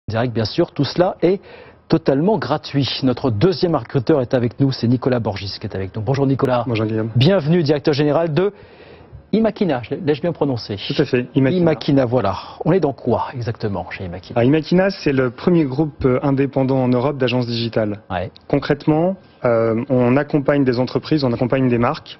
Direct, bien sûr, tout cela est totalement gratuit. Notre deuxième recruteur est avec nous, c'est Nicolas Borgis qui est avec nous. Bonjour Nicolas. Bonjour Guillaume. Bienvenue, directeur général de Imakina, l'ai-je bien prononcé? Tout à fait, Imakina. Imakina, voilà. On est dans quoi exactement chez Imakina? Imakina, c'est le premier groupe indépendant en Europe d'agences digitales. Ouais. Concrètement, on accompagne des entreprises, on accompagne des marques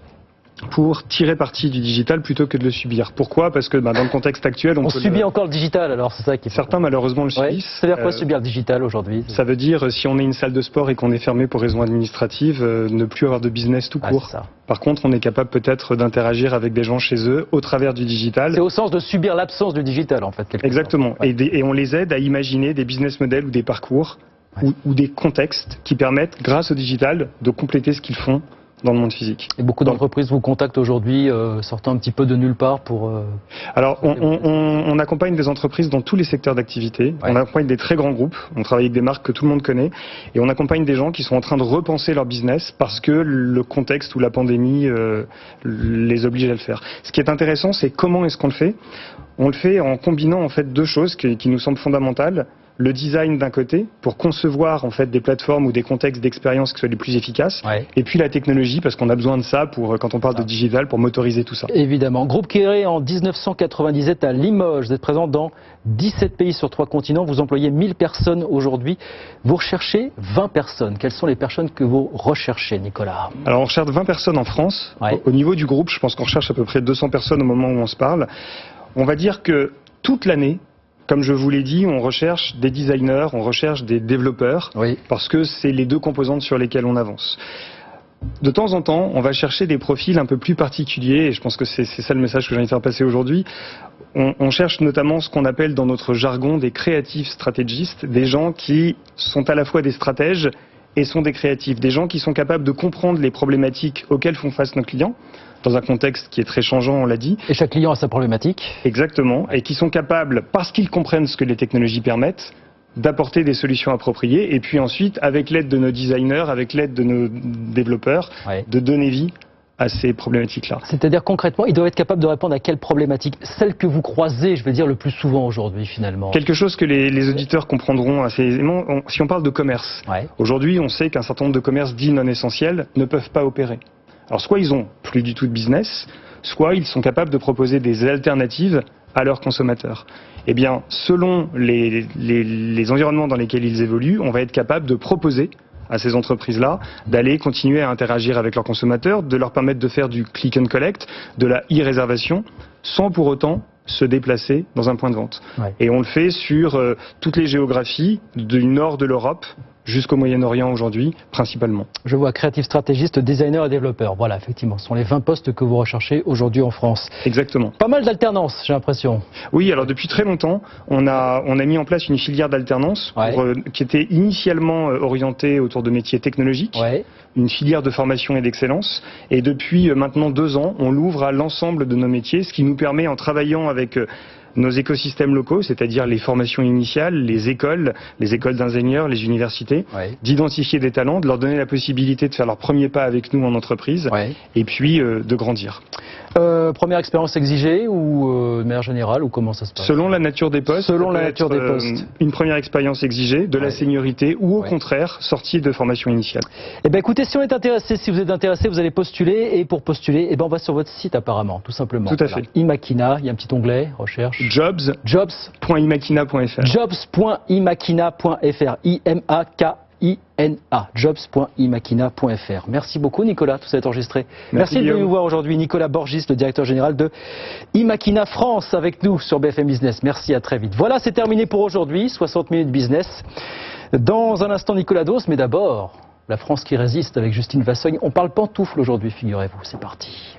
pour tirer parti du digital plutôt que de le subir. Pourquoi? Parce que dans le contexte actuel, on subit encore le digital, alors c'est ça qui est... Certains malheureusement le subissent. Ouais. Ça veut dire quoi subir le digital aujourd'hui? Ça veut dire si on est une salle de sport et qu'on est fermé pour raisons administratives, ne plus avoir de business tout court. Par contre, on est capable peut-être d'interagir avec des gens chez eux au travers du digital. C'est au sens de subir l'absence du digital en fait. Exactement. Ouais. Et on les aide à imaginer des business models ou des parcours ou des contextes qui permettent, grâce au digital, de compléter ce qu'ils font dans le monde physique. Et beaucoup d'entreprises vous contactent aujourd'hui, sortant un petit peu de nulle part pour... Alors, on accompagne des entreprises dans tous les secteurs d'activité. Ouais. On accompagne des très grands groupes. On travaille avec des marques que tout le monde connaît. Et on accompagne des gens qui sont en train de repenser leur business parce que le contexte ou la pandémie les oblige à le faire. Ce qui est intéressant, c'est comment est-ce qu'on le fait. On le fait en combinant en fait deux choses qui nous semblent fondamentales. Le design d'un côté, pour concevoir en fait des plateformes ou des contextes d'expérience qui soient les plus efficaces, et puis la technologie, parce qu'on a besoin de ça pour, quand on parle de digital, pour motoriser tout ça. Évidemment. Groupe créé en 1997 à Limoges, vous êtes présent dans 17 pays sur 3 continents, vous employez 1000 personnes aujourd'hui, vous recherchez 20 personnes. Quelles sont les personnes que vous recherchez, Nicolas? Alors on recherche 20 personnes en France. Au niveau du groupe, je pense qu'on recherche à peu près 200 personnes au moment où on se parle. On va dire que toute l'année, comme je vous l'ai dit, on recherche des designers, on recherche des développeurs, parce que c'est les deux composantes sur lesquelles on avance. De temps en temps, on va chercher des profils un peu plus particuliers, et je pense que c'est ça le message que j'ai envie de faire passer aujourd'hui. On cherche notamment ce qu'on appelle dans notre jargon des creative strategistes, des gens qui sont à la fois des stratèges et sont des créatifs, des gens qui sont capables de comprendre les problématiques auxquelles font face nos clients, dans un contexte qui est très changeant, on l'a dit. Et chaque client a sa problématique. Exactement, et qui sont capables, parce qu'ils comprennent ce que les technologies permettent, d'apporter des solutions appropriées, et puis ensuite, avec l'aide de nos designers, avec l'aide de nos développeurs, de donner vie à ces problématiques-là. C'est-à-dire concrètement, ils doivent être capables de répondre à quelle problématique? Celle que vous croisez, je veux dire, le plus souvent aujourd'hui, finalement. Quelque chose que les auditeurs comprendront assez aisément. Si on parle de commerce, aujourd'hui, on sait qu'un certain nombre de commerces dits non essentiels ne peuvent pas opérer. Alors soit ils ont plus du tout de business, soit ils sont capables de proposer des alternatives à leurs consommateurs. Eh bien, selon les environnements dans lesquels ils évoluent, on va être capable de proposer à ces entreprises-là d'aller continuer à interagir avec leurs consommateurs, de leur permettre de faire du click and collect, de la e-réservation, sans pour autant se déplacer dans un point de vente. Et on le fait sur toutes les géographies, du nord de l'Europe jusqu'au Moyen-Orient aujourd'hui, principalement. Je vois créatif stratégiste, designer et développeur. Voilà, effectivement, ce sont les 20 postes que vous recherchez aujourd'hui en France. Exactement. Pas mal d'alternance, j'ai l'impression. Oui, alors depuis très longtemps, on a mis en place une filière d'alternance qui était initialement orientée autour de métiers technologiques, une filière de formation et d'excellence. Et depuis maintenant 2 ans, on l'ouvre à l'ensemble de nos métiers, ce qui nous permet, en travaillant avec nos écosystèmes locaux, c'est-à-dire les formations initiales, les écoles d'ingénieurs, les universités, d'identifier des talents, de leur donner la possibilité de faire leur premier pas avec nous en entreprise, et puis de grandir. Première expérience exigée ou de manière générale, ou comment ça se passe? Selon la nature des postes. Selon la nature des postes. Une première expérience exigée, de la seniorité, ou au contraire, sortie de formation initiale. Eh bien écoutez, si on est intéressé, si vous êtes intéressé, vous allez postuler, et pour postuler, on va sur votre site apparemment, tout simplement. Tout à fait. Imakina, il y a un petit onglet, recherche. Jobs.imakina.fr. Jobs.imakina.fr. I-M-A-K-I-N-A. Jobs.imakina.fr. Merci beaucoup Nicolas, tout ça est enregistré. Merci de venir nous voir aujourd'hui. Nicolas Borgis, le directeur général de Imakina France, avec nous sur BFM Business. Merci, à très vite. Voilà, c'est terminé pour aujourd'hui. 60 minutes business. Dans un instant, Nicolas Dos, mais d'abord, la France qui résiste avec Justine Vassogne. On parle pantoufle aujourd'hui, figurez-vous. C'est parti.